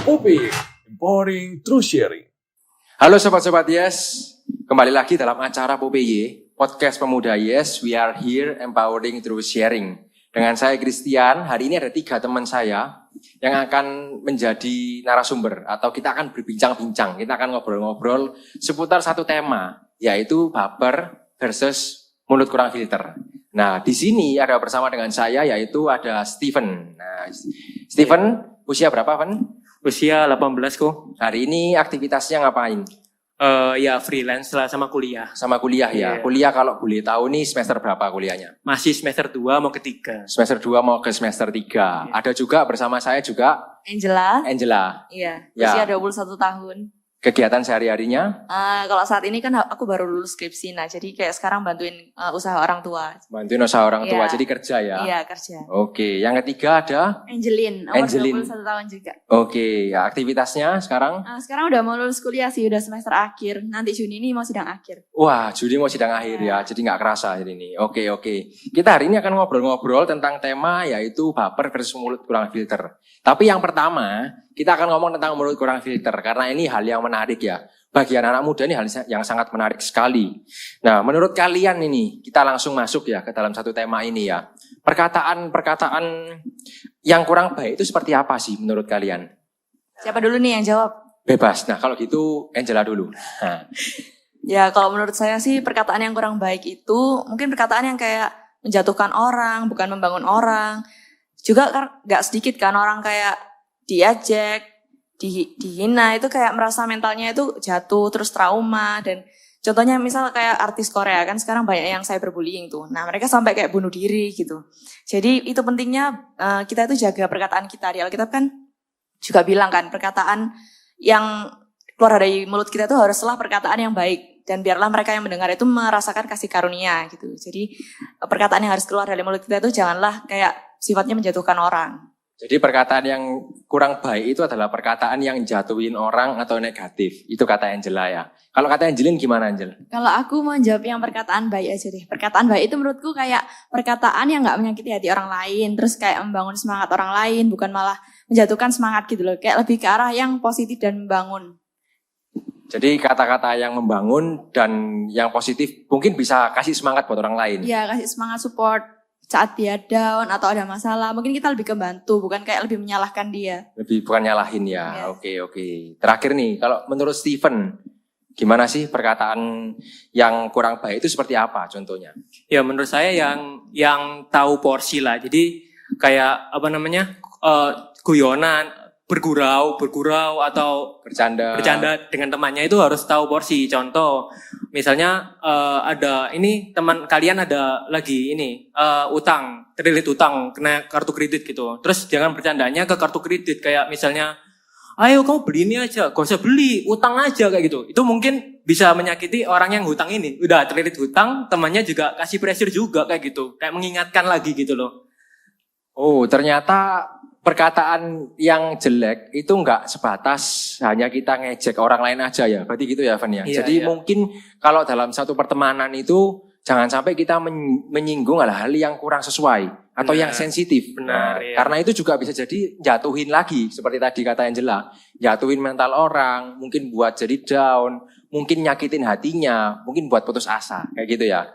Upik, Empowering True Sharing. Halo sobat-sobat Yes, kembali lagi dalam acara POPY, Podcast Pemuda Yes, we are here empowering through sharing. Dengan saya Christian, hari ini ada 3 teman saya yang akan menjadi narasumber atau kita akan berbincang-bincang, kita akan ngobrol-ngobrol seputar satu tema, yaitu baper versus mulut kurang filter. Nah, di sini ada bersama dengan saya yaitu ada Steven. Nah, Steven, usia berapa, Van? Usia 18 kok. Hari ini aktivitasnya ngapain? Ya freelance lah sama kuliah. Sama kuliah ya. Iya. Kuliah kalau boleh tahu nih semester berapa kuliahnya? Masih semester 2 mau ke 3. Semester 2 mau ke semester 3. Iya. Ada juga bersama saya juga Angela. Iya, Ya. usia 21 tahun. Kegiatan sehari-harinya Kalau saat ini kan aku baru lulus skripsi, nah jadi kayak sekarang bantuin usaha orang tua. bantuin usaha orang tua, Iya. jadi kerja ya. Iya, kerja. Oke, yang ketiga ada Angelin, umur Angelin. 21 tahun juga. Oke, ya aktivitasnya sekarang. Sekarang udah mau lulus kuliah sih, udah semester akhir. Nanti Juni ini mau sidang akhir. Wah, Juli mau sidang akhir ya, jadi nggak kerasa hari ini. Oke. Kita hari ini akan ngobrol-ngobrol tentang tema yaitu baper versus mulut kurang filter. Tapi yang pertama, kita akan ngomong tentang mulut kurang filter karena ini hal yang menarik ya. Bagi anak muda ini hal yang sangat menarik sekali. Nah, menurut kalian ini, kita langsung masuk ya ke dalam satu tema ini ya. Perkataan-perkataan yang kurang baik itu seperti apa sih menurut kalian? Siapa dulu nih yang jawab? Bebas. Nah, kalau gitu Angela dulu. Nah, Ya, kalau menurut saya sih perkataan yang kurang baik itu mungkin perkataan yang kayak menjatuhkan orang, bukan membangun orang. Juga kan gak sedikit kan orang kayak diajak, dihina, itu kayak merasa mentalnya itu jatuh, terus trauma. Dan contohnya misal kayak artis Korea kan sekarang banyak yang cyberbullying tuh. Nah mereka sampai kayak bunuh diri gitu. Jadi itu pentingnya kita itu jaga perkataan kita. Di Alkitab kan juga bilang kan perkataan yang keluar dari mulut kita itu haruslah perkataan yang baik. Dan biarlah mereka yang mendengar itu merasakan kasih karunia gitu. Jadi perkataan yang harus keluar dari mulut kita itu janganlah kayak sifatnya menjatuhkan orang. jadi perkataan yang kurang baik itu adalah perkataan yang jatuhin orang atau negatif. Itu kata Angela ya. Kalau kata Angelin gimana, Angel? Kalau aku mau jawab yang perkataan baik aja deh. Perkataan baik itu menurutku kayak perkataan yang gak menyakiti hati orang lain. Terus kayak membangun semangat orang lain. Bukan malah menjatuhkan semangat gitu loh. Kayak lebih ke arah yang positif dan membangun. Jadi kata-kata yang membangun dan yang positif mungkin bisa kasih semangat buat orang lain. Ya kasih semangat support saat dia down atau ada masalah. Mungkin kita lebih kebantu. Bukan kayak lebih menyalahkan dia. Lebih bukan nyalahin ya. Yes. Oke. Terakhir nih, kalau menurut Steven, gimana sih perkataan yang kurang baik itu seperti apa contohnya? Ya menurut saya yang tahu porsi lah. Jadi kayak guyonan, bergurau atau Bercanda. dengan temannya itu harus tahu porsi. Contoh, misalnya ada ini teman kalian ada lagi ini utang, terlilit utang, kena kartu kredit gitu. Terus jangan bercandanya ke kartu kredit kayak misalnya, ayo kamu beli ini aja, gak usah beli, utang aja kayak gitu. Itu mungkin bisa menyakiti orang yang hutang ini. Udah terlilit hutang, temannya juga kasih pressure juga kayak gitu. Kayak mengingatkan lagi gitu loh. Oh, ternyata perkataan yang jelek itu enggak sebatas hanya kita ngejek orang lain aja ya. Berarti gitu ya, Van ya. Iya, Jadi iya. mungkin kalau dalam satu pertemanan itu jangan sampai kita menyinggung hal-hal yang kurang sesuai atau yang sensitif. Benar, iya. Karena itu juga bisa jadi jatuhin lagi seperti tadi kata Angela, jatuhin mental orang, mungkin buat jadi down, mungkin nyakitin hatinya, mungkin buat putus asa, kayak gitu ya.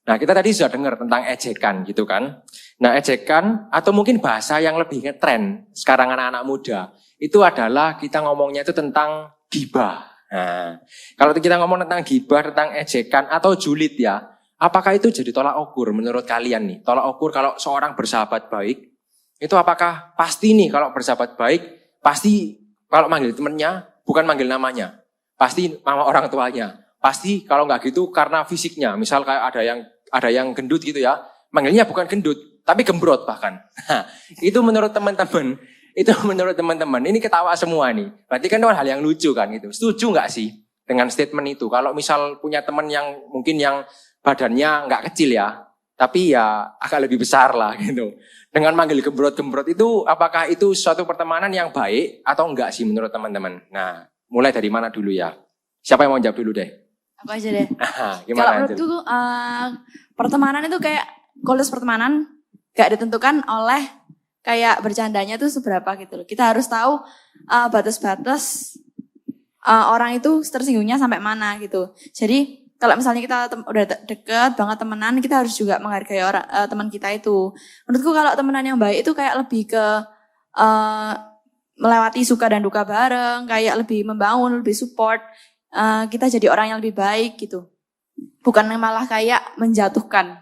Nah, kita tadi sudah dengar tentang ejekan gitu kan. Nah, ejekan atau mungkin bahasa yang lebih ngetren sekarang anak-anak muda, itu adalah kita ngomongnya itu tentang gibah. Nah, kalau kita ngomong tentang gibah, tentang ejekan atau julid ya, apakah itu jadi tolak ukur menurut kalian nih? Tolak ukur kalau seorang bersahabat baik, itu apakah pasti nih kalau bersahabat baik, pasti kalau manggil temennya, bukan manggil namanya, pasti nama orang tuanya. Pasti kalau nggak gitu karena fisiknya, misal kayak ada yang gendut gitu ya, manggilnya bukan gendut, tapi gembrot bahkan. Nah, itu menurut teman-teman, ini ketawa semua nih. Berarti kan itu hal yang lucu kan gitu. Setuju nggak sih dengan statement itu? Kalau misal punya teman yang mungkin yang badannya nggak kecil ya, tapi ya agak lebih besar lah gitu. Dengan manggil gembrot-gembrot itu, apakah itu suatu pertemanan yang baik atau enggak sih menurut teman-teman? Nah, mulai dari mana dulu ya? Siapa yang mau jawab dulu deh? Aku aja deh. Gimana Kalau Angel? menurutku pertemanan itu kayak goals pertemanan gak ditentukan oleh kayak bercandanya tuh seberapa gitu loh. Kita harus tahu batas-batas orang itu tersinggungnya sampai mana gitu. Jadi kalau misalnya kita udah deket banget temenan, kita harus juga menghargai orang teman kita itu. Menurutku kalau temenan yang baik itu kayak lebih ke melewati suka dan duka bareng, kayak lebih membangun, lebih support. Kita jadi orang yang lebih baik gitu. Bukan malah kayak menjatuhkan.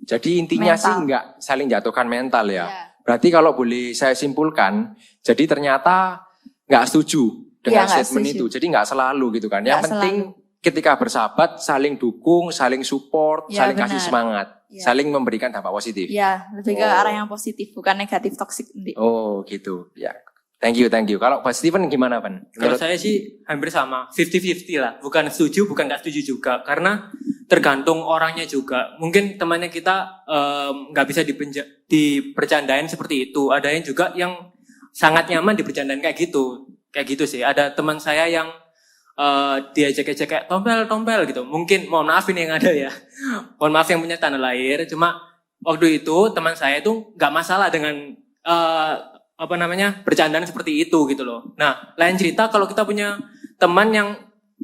Jadi intinya Mental. sih nggak saling jatuhkan mental ya. Iya. Berarti kalau boleh saya simpulkan, jadi ternyata nggak setuju dengan Iya, nggak statement setuju. itu. Jadi nggak selalu gitu kan. Yang Nggak penting ketika bersahabat saling dukung, saling support, Ya, saling kasih benar. semangat, Ya. saling memberikan dampak positif. Ya, lebih ke Oh. arah yang positif, bukan negatif, toksik. Oh gitu. Ya. Thank you. Kalau Pak Steven gimana, Pan? Kalau saya sih hampir sama, 50-50 lah. Bukan setuju, bukan nggak setuju juga. Karena tergantung orangnya juga. Mungkin temannya kita nggak bisa dipercandain seperti itu. Ada yang juga yang sangat nyaman dipercandain kayak gitu. Kayak gitu sih. Ada teman saya yang diajak-ajak kayak tompel gitu. Mungkin, mohon maaf ini yang ada ya. Mohon maaf yang punya tanda lahir. Cuma waktu itu teman saya itu nggak masalah dengan bercandaan seperti itu gitu loh. Nah, lain cerita kalau kita punya teman yang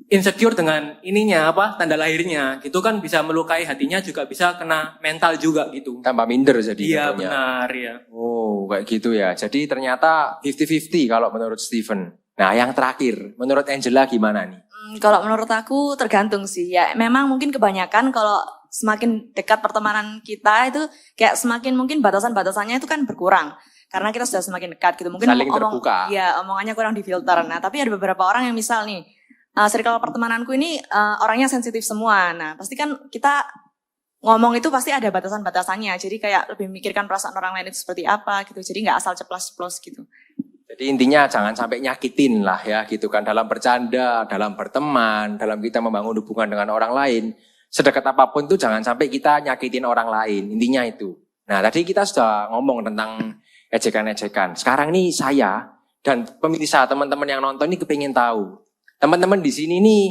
insecure dengan ininya tanda lahirnya, gitu kan bisa melukai hatinya, juga bisa kena mental juga gitu. tambah minder jadi Iya tentunya. benar ya. Oh, kayak gitu ya. Jadi ternyata 50-50 kalau menurut Steven. Nah, yang terakhir, menurut Angela gimana nih? Kalau menurut aku tergantung sih. Ya, memang mungkin kebanyakan kalau semakin dekat pertemanan kita itu kayak semakin mungkin batasan-batasannya itu kan berkurang. Karena kita sudah semakin dekat gitu. Mungkin Saling terbuka. Ya, omongannya kurang difilter. Nah, tapi ada beberapa orang yang misal nih, circle pertemananku ini orangnya sensitif semua. Nah, pasti kan kita ngomong itu pasti ada batasan-batasannya. Jadi kayak lebih memikirkan perasaan orang lain itu seperti apa gitu. Jadi nggak asal ceplos-ceplos gitu. Jadi intinya jangan sampai nyakitin lah ya gitu kan. Dalam bercanda, dalam berteman, dalam kita membangun hubungan dengan orang lain. Sedekat apapun tuh jangan sampai kita nyakitin orang lain. Intinya itu. Nah tadi kita sudah ngomong tentang ejekan-ejekan. Sekarang nih saya dan pemirsa teman-teman yang nonton ini kepingin tahu. Teman-teman di sini nih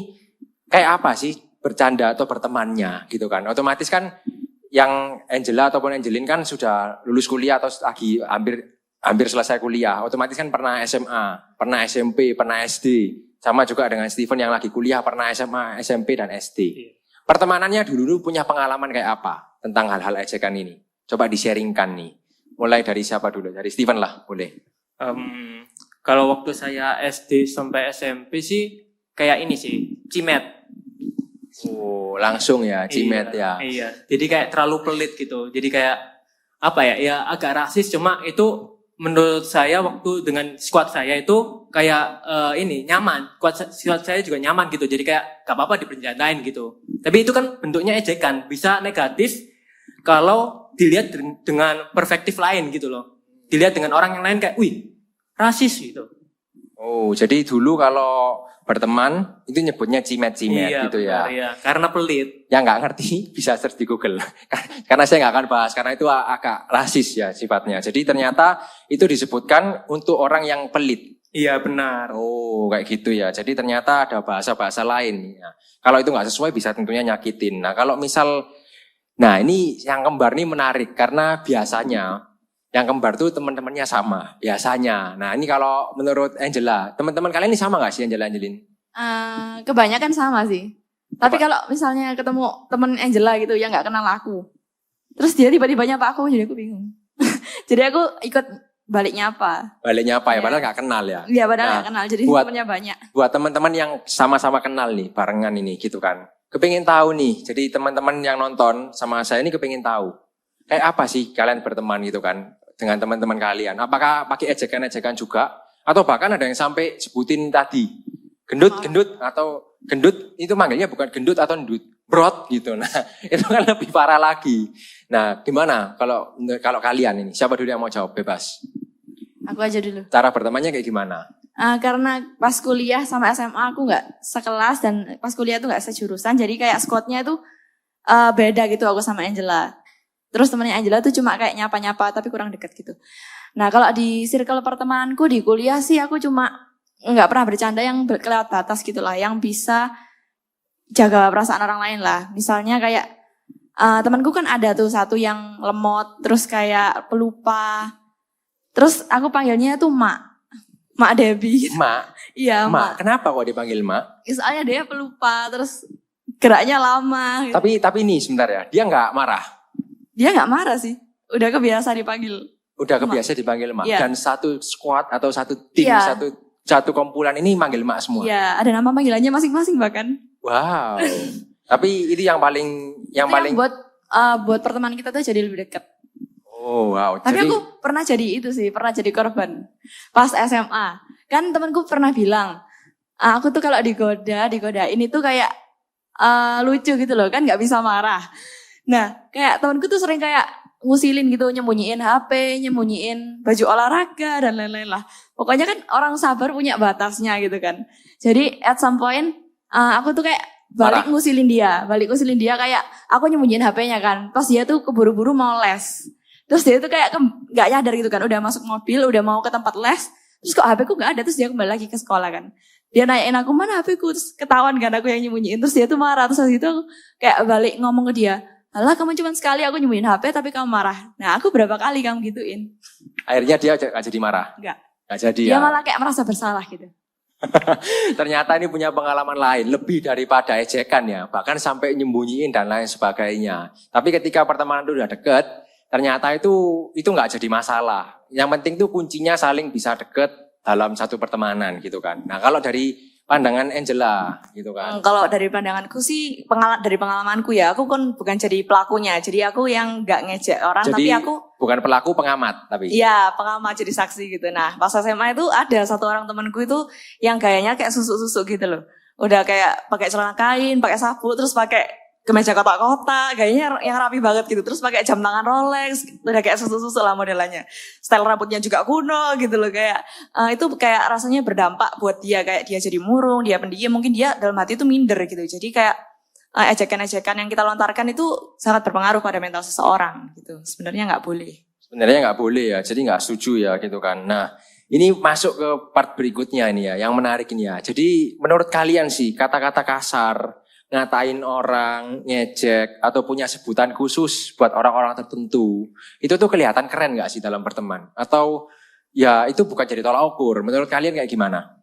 kayak apa sih bercanda atau bertemannya gitu kan. Otomatis kan yang Angela ataupun Angelin kan sudah lulus kuliah atau lagi hampir selesai kuliah. Otomatis kan pernah SMA, pernah SMP, pernah SD. Sama juga dengan Steven yang lagi kuliah pernah SMA, SMP dan SD. Pertemanannya dulu punya pengalaman kayak apa tentang hal-hal ejekan ini? Coba di-sharingkan nih. Mulai dari siapa dulu? Dari Steven lah, boleh. Kalau waktu saya SD sampai SMP sih kayak ini sih, cimet. Oh, langsung ya, cimet ya. Iya, jadi kayak terlalu pelit gitu. Jadi kayak ya agak rasis, cuma itu menurut saya waktu dengan squad saya itu kayak nyaman. Squad saya juga nyaman gitu. Jadi kayak gak apa-apa dipercandain gitu. Tapi itu kan bentuknya ejekan, bisa negatif kalau dilihat dengan perspektif lain gitu loh. Dilihat dengan orang yang lain kayak, wih, rasis gitu. Oh, jadi dulu kalau berteman itu nyebutnya cimet-cimet Iya, gitu ya. benar, iya. Karena pelit. Yang nggak ngerti bisa search di Google. Karena saya nggak akan bahas, karena itu agak rasis ya sifatnya. Jadi ternyata itu disebutkan untuk orang yang pelit. Iya benar. Oh, kayak gitu ya. Jadi ternyata ada bahasa-bahasa lain. Ya. Kalau itu nggak sesuai bisa tentunya nyakitin. Nah kalau misal, nah ini yang kembar ini menarik karena biasanya yang kembar tuh teman-temannya sama biasanya. Nah ini kalau menurut Angela, teman-teman kalian ini sama nggak sih Angela Angelin? Kebanyakan sama sih. Tapi kalau misalnya ketemu temen Angela gitu yang nggak kenal aku, terus dia tiba-tiba nyapa aku, jadi aku bingung. Jadi aku ikut baliknya apa? Baliknya apa ya? Iya. Padahal nggak kenal ya. Iya padahal Nah, nggak kenal, jadi buat- temennya banyak. Buat teman-teman yang sama-sama kenal nih barengan ini gitu kan. Kepingin tahu nih. Jadi teman-teman yang nonton sama saya ini kepingin tahu. Kayak apa sih kalian berteman gitu kan dengan teman-teman kalian? Apakah pakai ejekan-ejekan juga? Atau bahkan ada yang sampai sebutin tadi gendut atau gendut itu manggilnya bukan gendut atau ndut, brot gitu. Nah itu kan lebih parah lagi. Nah gimana kalau kalian ini? Siapa dulu yang mau jawab? Bebas. Aku aja dulu. Cara bertemannya kayak gimana? Karena pas kuliah sama SMA aku nggak sekelas dan pas kuliah tuh nggak sejurusan, jadi kayak squadnya tuh beda gitu aku sama Angela. Terus temennya Angela tuh cuma kayak nyapa-nyapa tapi kurang deket gitu. Nah kalau di circle pertemananku di kuliah sih aku cuma nggak pernah bercanda yang kelewat batas gitu lah, yang bisa jaga perasaan orang lain lah. Misalnya kayak temanku kan ada tuh satu yang lemot, terus kayak pelupa. Terus aku panggilnya tuh Mak Debbie. Mak, Iya, Mak. Mak. Kenapa kok dipanggil Mak? Soalnya dia pelupa, terus geraknya lama. Gitu. Tapi ini sebentar ya, dia nggak marah. Dia nggak marah sih, udah kebiasa dipanggil. Udah kebiasa dipanggil Mak. Iya. Dan satu squad atau satu tim, Iya. satu kumpulan ini manggil Mak semua. Iya, ada nama panggilannya masing-masing bahkan. Wow. Tapi itu yang paling Itu yang buat pertemanan kita tuh jadi lebih dekat. Oh wow. Tapi aku pernah jadi pernah jadi korban. Pas SMA, kan temanku pernah bilang, aku tuh kalau digodain itu kayak lucu gitu loh, kan nggak bisa marah. Nah, kayak temanku tuh sering kayak ngusilin gitu, nyembunyiin HP, nyembunyiin baju olahraga dan lain-lain lah. Pokoknya kan orang sabar punya batasnya gitu kan. Jadi at some point aku tuh kayak balik ngusilin dia kayak aku nyembunyiin HP-nya kan. Pas dia tuh keburu-buru mau les. Terus dia tuh kayak nggak nyadar gitu kan, udah masuk mobil, udah mau ke tempat les. Terus kok HP ku nggak ada, terus dia kembali lagi ke sekolah kan. Dia nanyain aku mana HP ku, terus ketahuan kan aku yang nyembunyiin. Terus dia tuh marah, terus habis itu aku kayak balik ngomong ke dia. Alah kamu cuma sekali aku nyembunyiin HP tapi kamu marah. Nah aku berapa kali kamu gituin. Akhirnya dia gak jadi marah? Enggak. Gak jadi Dia ya? malah kayak merasa bersalah gitu. Ternyata ini punya pengalaman lain, lebih daripada ejekan ya. Bahkan sampai nyembunyiin dan lain sebagainya. Tapi ketika pertemanan itu udah deket, ternyata itu gak jadi masalah. Yang penting tuh kuncinya saling bisa deket dalam satu pertemanan gitu kan. Nah kalau dari pandangan Angela gitu kan. Kalau dari pandanganku sih, dari pengalamanku ya, aku kan bukan jadi pelakunya. Jadi aku yang gak ngejek orang, Jadi, tapi aku bukan pelaku, pengamat tapi. iya pengamat jadi saksi gitu. Nah pas SMA itu ada satu orang temanku itu yang gayanya kayak susuk-susuk gitu loh. Udah kayak pakai celana kain, pakai sabuk, terus pakai kemeja kotak-kotak, gayanya yang rapi banget gitu. Terus pakai jam tangan Rolex, udah kayak susuk-susuk lah modelannya. Style rambutnya juga kuno gitu loh, kayak itu kayak rasanya berdampak buat dia, kayak dia jadi murung, dia pendiam, mungkin dia dalam hati itu minder gitu. Jadi kayak ejekan-ejekan yang kita lontarkan itu sangat berpengaruh pada mental seseorang gitu. Sebenarnya nggak boleh. Sebenarnya nggak boleh ya, jadi nggak setuju ya gitu kan. Nah ini masuk ke part berikutnya ini ya, yang menarik ini ya. Jadi menurut kalian sih kata-kata kasar, ngatain orang, ngejek, atau punya sebutan khusus buat orang-orang tertentu, itu tuh kelihatan keren gak sih dalam berteman? Atau ya itu bukan jadi tolak ukur, menurut kalian kayak gimana?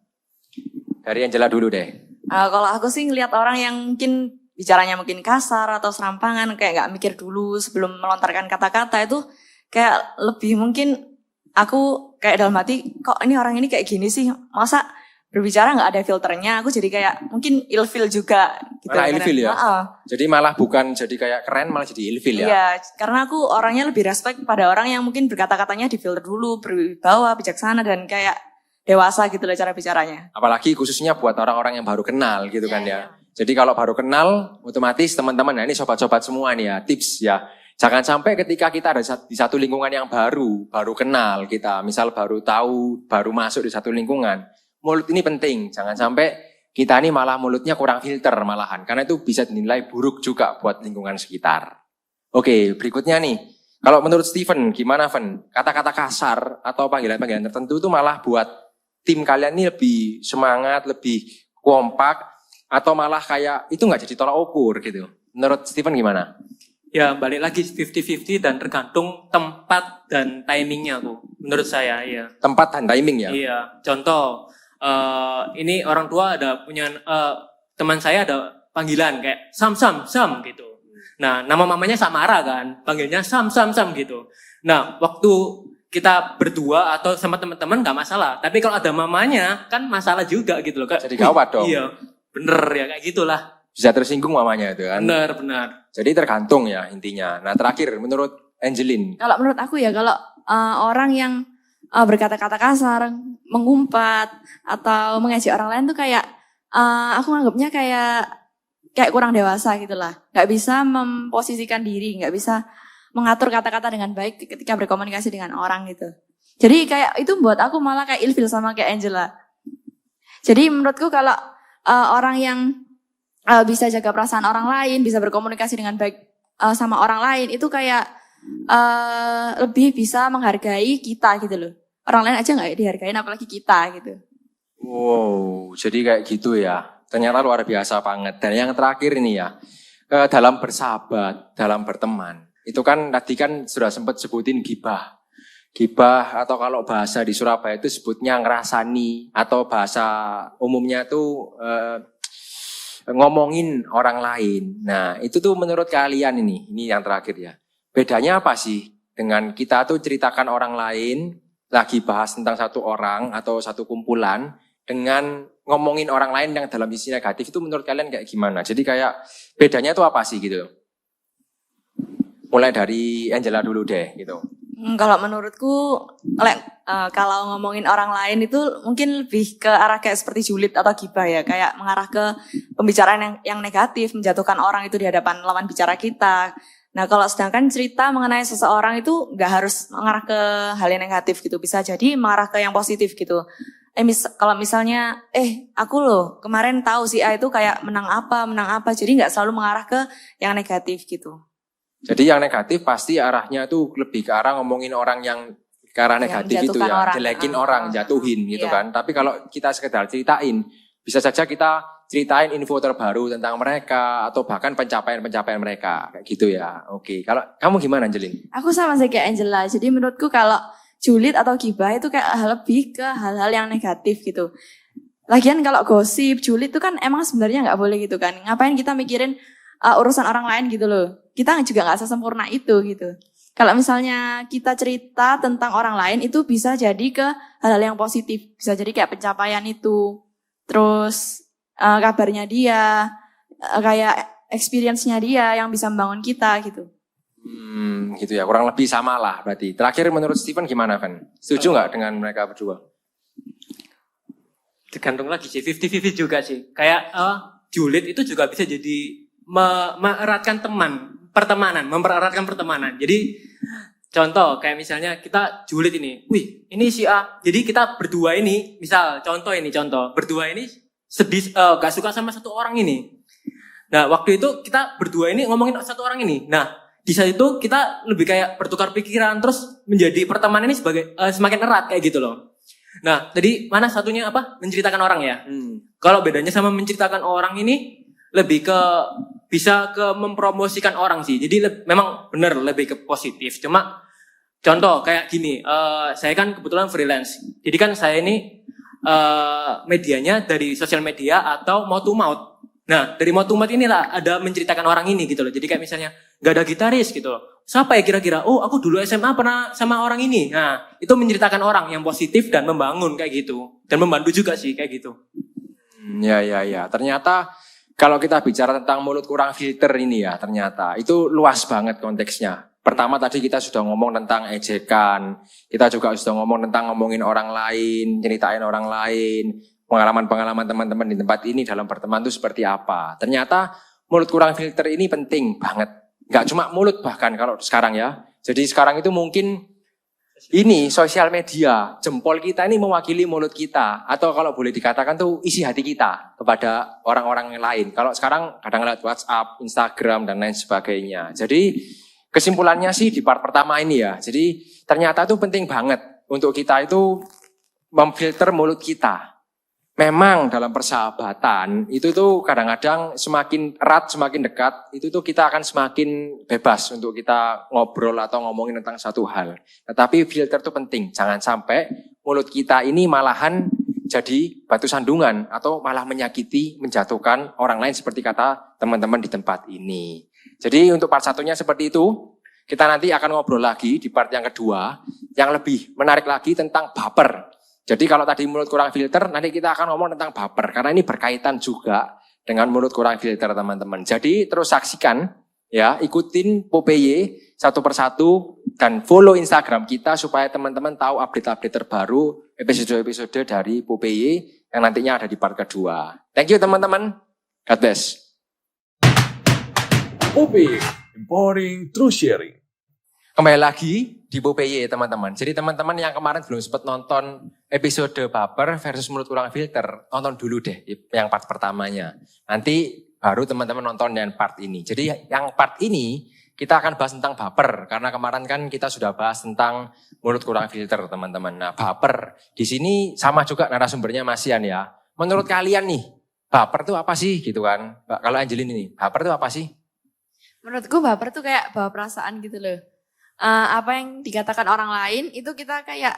Dari Angela dulu deh. Kalau aku sih ngelihat orang yang mungkin bicaranya mungkin kasar atau serampangan, kayak gak mikir dulu sebelum melontarkan kata-kata, itu kayak lebih mungkin aku kayak dalam hati, kok ini orang ini kayak gini sih, masa berbicara nggak ada filternya, aku jadi kayak mungkin ilfil juga gitu. Malah ilfil ya? Heeh. Jadi malah bukan jadi kayak keren, malah jadi ilfil ya? Iya, karena aku orangnya lebih respect pada orang yang mungkin berkata-katanya difilter dulu, berwibawa, bijaksana, dan kayak dewasa gitu loh cara bicaranya. Apalagi khususnya buat orang-orang yang baru kenal gitu kan ya. Iya. Jadi kalau baru kenal, otomatis teman-teman, nah ini sobat-sobat semua nih ya, tips ya. Jangan sampai ketika kita ada di satu lingkungan yang baru kenal kita, misal baru tahu, baru masuk di satu lingkungan, mulut ini penting, jangan sampai kita ini malah mulutnya kurang filter malahan. Karena itu bisa dinilai buruk juga buat lingkungan sekitar. Oke, berikutnya nih. Kalau menurut Steven, gimana Ven? Kata-kata kasar atau panggilan-panggilan tertentu itu malah buat tim kalian ini lebih semangat, lebih kompak, atau malah kayak itu nggak jadi tolak ukur gitu. Menurut Steven gimana? Ya balik lagi 50-50 dan tergantung tempat dan timingnya tuh. Menurut saya ya. Tempat dan timing ya? Iya, contoh. Ini orang tua ada punya teman saya ada panggilan kayak Sam gitu. Nah nama mamanya Samara kan, panggilnya Sam gitu. Nah waktu kita berdua atau sama teman-teman nggak masalah, tapi kalau ada mamanya kan masalah juga gitu loh. Jadi gawat dong. Iya, bener ya kayak gitulah. Bisa tersinggung mamanya itu kan? Benar. Jadi tergantung ya intinya. Nah terakhir menurut Angeline. Kalau menurut aku ya, kalau orang yang berkata-kata kasar, mengumpat, atau mengejek orang lain tuh kayak, aku anggapnya kayak kurang dewasa gitu lah. Gak bisa memposisikan diri, gak bisa mengatur kata-kata dengan baik ketika berkomunikasi dengan orang gitu. Jadi kayak itu buat aku malah kayak ilfil sama kayak Angela. Jadi menurutku kalau orang yang bisa jaga perasaan orang lain, bisa berkomunikasi dengan baik sama orang lain, itu kayak lebih bisa menghargai kita gitu loh. Orang lain aja gak dihargain, apalagi kita gitu. Wow, jadi kayak gitu ya. Ternyata luar biasa banget. Dan yang terakhir ini ya, dalam bersahabat, dalam berteman. Itu kan tadi kan sudah sempat sebutin gibah. Gibah atau kalau bahasa di Surabaya itu sebutnya ngerasani atau bahasa umumnya tuh ngomongin orang lain. Nah, itu tuh menurut kalian ini yang terakhir ya. Bedanya apa sih dengan kita tuh ceritakan orang lain, lagi bahas tentang satu orang atau satu kumpulan, dengan ngomongin orang lain yang dalam sisi negatif itu menurut kalian kayak gimana? Jadi kayak bedanya itu apa sih gitu? Mulai dari Angela dulu deh gitu. Kalau menurutku, kalau ngomongin orang lain itu mungkin lebih ke arah kayak seperti julid atau gibah ya. Kayak mengarah ke pembicaraan yang negatif, menjatuhkan orang itu di hadapan lawan bicara kita. Nah kalau sedangkan cerita mengenai seseorang itu nggak harus mengarah ke hal yang negatif gitu. Bisa jadi mengarah ke yang positif gitu. Kalau misalnya, aku loh kemarin tahu si A itu kayak menang apa. Jadi nggak selalu mengarah ke yang negatif gitu. Jadi yang negatif pasti arahnya tuh lebih ke arah ngomongin orang yang ke arah negatif itu ya, orang. jelekin orang, jatuhin gitu Iya. kan. Tapi kalau kita sekedar ceritain, bisa saja kita ceritain info terbaru tentang mereka atau bahkan pencapaian-pencapaian mereka kayak gitu ya. Oke, kalau kamu gimana Angelin? Aku sama sih kayak Angela. Jadi menurutku kalau julid atau gibah itu kayak lebih ke hal-hal yang negatif gitu. Lagian kalau gosip, julid itu kan emang sebenarnya nggak boleh gitu kan. Ngapain kita mikirin urusan orang lain gitu loh. Kita juga nggak sesempurna itu gitu. Kalau misalnya kita cerita tentang orang lain itu bisa jadi ke hal-hal yang positif. Bisa jadi kayak pencapaian itu. Terus kabarnya dia, kayak experience-nya dia yang bisa membangun kita gitu. Gitu ya, kurang lebih sama lah berarti. Terakhir menurut Steven gimana, Van? Setuju nggak dengan mereka berdua? Tergantung lagi sih, 50-50 juga sih. Kayak julid itu juga bisa jadi memereratkan mempereratkan pertemanan. Jadi contoh kayak misalnya kita julid ini, ini si A. Jadi kita berdua ini, berdua ini sedih, gak suka sama satu orang ini. Nah waktu itu kita berdua ini ngomongin satu orang ini. Nah di saat itu kita lebih kayak bertukar pikiran, terus menjadi pertemanan ini sebagai semakin erat kayak gitu loh. Nah tadi mana satunya apa? Menceritakan orang ya. Kalau bedanya sama menceritakan orang ini lebih ke bisa ke mempromosikan orang sih. Jadi memang benar lebih ke positif. Cuma contoh kayak gini, saya kan kebetulan freelance. Jadi kan saya ini medianya dari sosial media atau mouth to mouth. Nah dari mouth to mouth inilah ada menceritakan orang ini gitu loh. Jadi kayak misalnya gak ada gitaris gitu loh. Siapa ya kira-kira? Oh aku dulu SMA pernah sama orang ini. Nah itu menceritakan orang yang positif dan membangun kayak gitu. Dan membantu juga sih kayak gitu. Ya. Ternyata kalau kita bicara tentang mulut kurang filter ini ya, ternyata itu luas banget konteksnya. Pertama tadi kita sudah ngomong tentang ejekan, kita juga sudah ngomong tentang ngomongin orang lain, ceritain orang lain, pengalaman-pengalaman teman-teman di tempat ini dalam berteman itu seperti apa. Ternyata mulut kurang filter ini penting banget. Gak cuma mulut bahkan kalau sekarang ya. Jadi sekarang itu mungkin ini sosial media, jempol kita ini mewakili mulut kita. Atau kalau boleh dikatakan tuh isi hati kita kepada orang-orang yang lain. Kalau sekarang kadang lewat WhatsApp, Instagram, dan lain sebagainya. Jadi kesimpulannya sih di part pertama ini ya. Jadi ternyata itu penting banget untuk kita itu memfilter mulut kita. Memang dalam persahabatan itu tuh kadang-kadang semakin erat, semakin dekat, itu tuh kita akan semakin bebas untuk kita ngobrol atau ngomongin tentang satu hal. Tetapi filter itu penting, jangan sampai mulut kita ini malahan jadi batu sandungan atau malah menyakiti, menjatuhkan orang lain seperti kata teman-teman di tempat ini. Jadi untuk part satunya seperti itu, kita nanti akan ngobrol lagi di part yang kedua, yang lebih menarik lagi tentang baper. Jadi kalau tadi mulut kurang filter, nanti kita akan ngomong tentang baper. Karena ini berkaitan juga dengan mulut kurang filter teman-teman. Jadi terus saksikan, ya ikutin Popeye satu persatu dan follow Instagram kita supaya teman-teman tahu update-update terbaru episode-episode dari Popeye yang nantinya ada di part kedua. Thank you teman-teman. God bless. Popeye, empowering true sharing. Kembali lagi di Popeye teman-teman. Jadi teman-teman yang kemarin belum sempat nonton episode baper versus mulut kurang filter, tonton dulu deh yang part pertamanya. Nanti baru teman-teman nonton yang part ini. Jadi yang part ini kita akan bahas tentang baper. Karena kemarin kan kita sudah bahas tentang mulut kurang filter teman-teman. Nah baper di sini sama juga narasumbernya Mas Ian ya. Menurut kalian nih, baper itu apa sih gitu kan? Kalau Angelin ini, baper itu apa sih? Menurutku baper tuh kayak bawa perasaan gitu loh. apa yang dikatakan orang lain itu kita kayak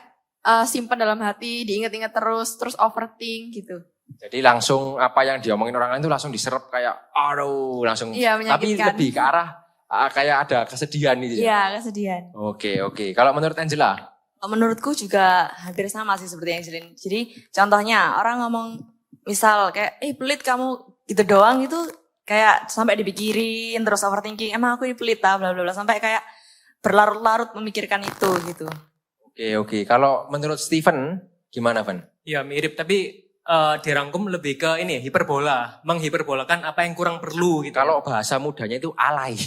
simpan dalam hati, diingat-ingat terus overthink gitu. Jadi langsung apa yang diomongin orang lain itu langsung diserap kayak aduh langsung. Iya, Tapi menyakitkan. lebih ke arah kayak ada kesedihan gitu ya. Iya, kesedihan. Oke. Kalau menurut Angela? Menurutku juga hampir sama sih seperti yang Jelin. Jadi contohnya orang ngomong misal kayak pelit kamu gitu doang itu kayak sampai dipikirin terus overthinking. Emang aku ini pelit bla bla bla sampai kayak berlarut-larut memikirkan itu gitu. Oke. Kalau menurut Steven gimana, Van? Ya mirip tapi dirangkum lebih ke ini hiperbola, menghiperbolakan apa yang kurang perlu gitu. Kalau bahasa mudanya itu alay.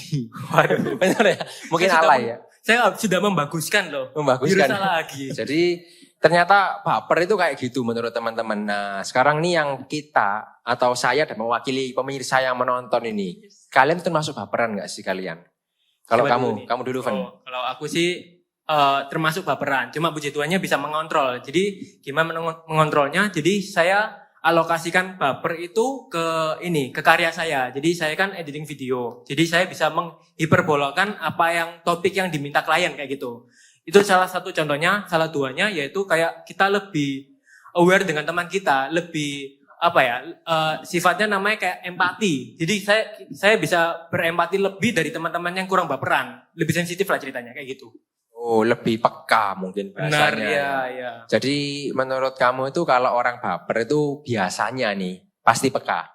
Waduh. Benar ya? Mungkin Saya sudah alay ya. Saya sudah membaguskan loh. Membaguskan. Biru lagi. Jadi ternyata baper itu kayak gitu menurut teman-teman. Nah sekarang nih yang kita atau saya dan mewakili pemirsa yang menonton ini. Kalian termasuk baperan gak sih kalian? Kalau Siapa kamu dulu Van. Kalau aku sih termasuk baperan. Cuma puji Tuhannya bisa mengontrol. Jadi gimana mengontrolnya? Jadi saya alokasikan baper itu ke karya saya. Jadi saya kan editing video. Jadi saya bisa menghiperbolakan apa yang topik yang diminta klien kayak gitu. Itu salah satu contohnya, salah duanya yaitu kayak kita lebih aware dengan teman kita, lebih sifatnya namanya kayak empati. Jadi saya bisa berempati lebih dari teman-teman yang kurang baperan, lebih sensitif lah ceritanya kayak gitu. Oh lebih peka mungkin bahasanya. Benar ya. Jadi menurut kamu itu kalau orang baper itu biasanya nih pasti peka.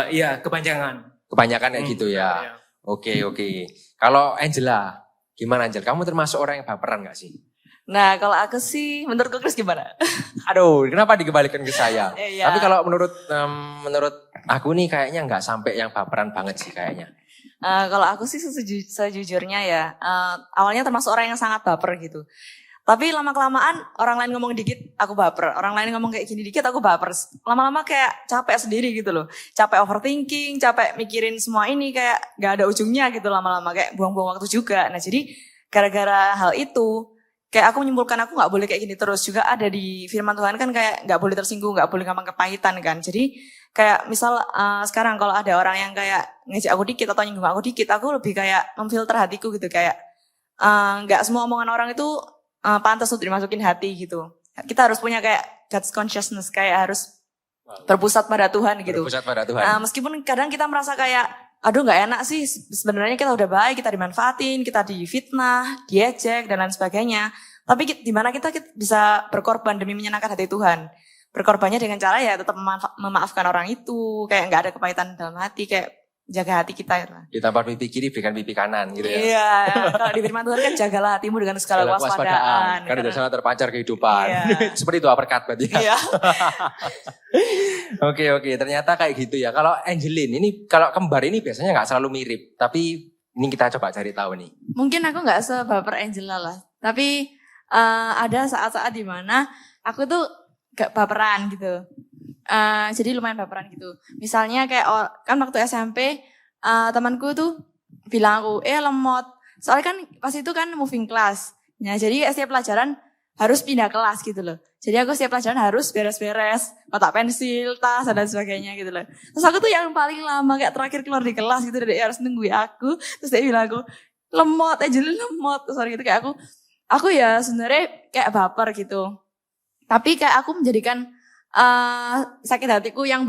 Iya kepanjangan. Kebanyakan kayak gitu ya. Iya. Oke. Kalau Angela, gimana Angel? Kamu termasuk orang yang baperan gak sih? Nah kalau aku sih menurut Chris gimana? Aduh, kenapa dikembalikan ke saya? Iya. Tapi kalau menurut aku nih kayaknya nggak sampai yang baperan banget sih kayaknya. Kalau aku sih sejujurnya ya, awalnya termasuk orang yang sangat baper gitu. Tapi lama-kelamaan orang lain ngomong dikit, aku baper. Orang lain ngomong kayak gini dikit, aku baper. Lama-lama kayak capek sendiri gitu loh. Capek overthinking, capek mikirin semua ini kayak gak ada ujungnya gitu lama-lama. Kayak buang-buang waktu juga. Nah jadi gara-gara hal itu, kayak aku menyimpulkan aku gak boleh kayak gini terus. Juga ada di firman Tuhan kan kayak gak boleh tersinggung, gak boleh ngomong kepahitan kan. Jadi kayak misal sekarang kalau ada orang yang kayak ngejek aku dikit atau nyinggung aku dikit, aku lebih kayak memfilter hatiku gitu. Kayak gak semua omongan orang itu pantas untuk dimasukin hati gitu. Kita harus punya kayak God's consciousness, kayak harus berpusat pada Tuhan gitu. Berpusat pada Tuhan. Meskipun kadang kita merasa kayak, aduh nggak enak sih. Sebenarnya kita udah baik, kita dimanfaatin, kita difitnah, diejek dan lain sebagainya. Tapi di mana kita bisa berkorban demi menyenangkan hati Tuhan. Berkorbannya dengan cara ya tetap memaafkan orang itu, kayak nggak ada kepahitan dalam hati, kayak jaga hati kita ya. Ditampar pipi kiri berikan pipi kanan gitu ya. Iya, kalau di firman Tuhan kan jagalah hatimu dengan segala kewaspadaan. Karena dari sana terpancar kehidupan. Iya. Seperti itu uppercut berarti ya. Iya. Oke, ternyata kayak gitu ya. Kalau Angeline ini, kalau kembar ini biasanya nggak selalu mirip. Tapi ini kita coba cari tahu nih. Mungkin aku nggak sebaper Angela lah. Tapi ada saat-saat di mana aku tuh gak baperan gitu. Jadi lumayan baperan gitu. Misalnya kayak kan waktu SMP temanku tuh bilang aku, lemot. Soalnya kan pas itu kan moving class. Nah, jadi setiap pelajaran harus pindah kelas gitu loh. Jadi aku setiap pelajaran harus beres-beres, kotak pensil, tas, dan sebagainya gitu loh. Terus aku tuh yang paling lama kayak terakhir keluar di kelas gitu, dia harus nungguin aku. Terus dia bilang aku, lemot, lemot. Terus gitu kayak aku ya sebenarnya kayak baper gitu. Tapi kayak aku menjadikan sakit hatiku yang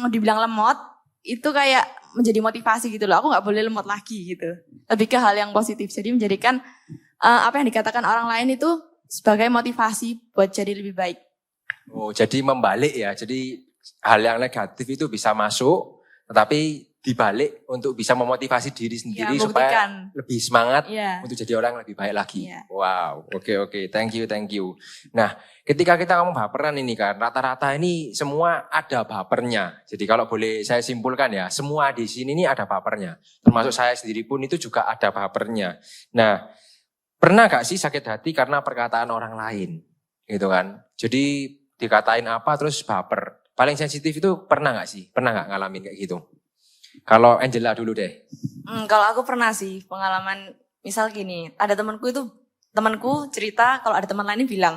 dibilang lemot itu kayak menjadi motivasi gitu loh. Aku nggak boleh lemot lagi gitu. Lebih ke hal yang positif. Jadi menjadikan apa yang dikatakan orang lain itu sebagai motivasi buat jadi lebih baik. Oh, jadi membalik ya. Jadi hal yang negatif itu bisa masuk, tetapi dibalik untuk bisa memotivasi diri sendiri Ya, supaya lebih semangat ya, untuk jadi orang yang lebih baik lagi. Ya. Wow, oke, thank you. Nah, ketika kita ngomong baperan ini kan, rata-rata ini semua ada bapernya. Jadi kalau boleh saya simpulkan ya, semua di sini ini ada bapernya. Termasuk saya sendiri pun itu juga ada bapernya. Nah, pernah gak sih sakit hati karena perkataan orang lain? Gitu kan. Jadi dikatain apa terus baper. Paling sensitif itu pernah gak sih? Pernah gak ngalamin kayak gitu? Kalau Angela dulu deh. Kalau aku pernah sih pengalaman misal gini, ada temanku cerita kalau ada teman lainnya bilang,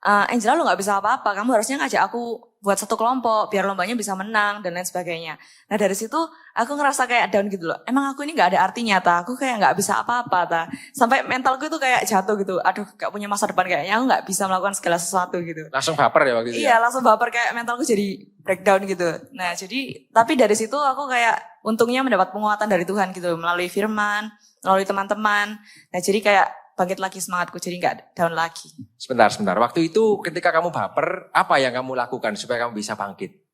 Angela lu gak bisa apa-apa, kamu harusnya ngajak aku buat satu kelompok, biar lombanya bisa menang, dan lain sebagainya. Nah dari situ aku ngerasa kayak down gitu loh, emang aku ini gak ada artinya ta, aku kayak gak bisa apa-apa ta. Sampai mentalku itu kayak jatuh gitu, aduh gak punya masa depan kayaknya, aku gak bisa melakukan segala sesuatu gitu. Langsung baper ya waktu itu Iya ya? langsung baper, kayak mentalku jadi breakdown gitu. Nah jadi, tapi dari situ aku kayak untungnya mendapat penguatan dari Tuhan gitu, melalui firman, melalui teman-teman. Nah jadi kayak bangkit lagi semangatku, jadi gak down lagi. Sebentar. Waktu itu ketika kamu baper, apa yang kamu lakukan supaya kamu bisa bangkit?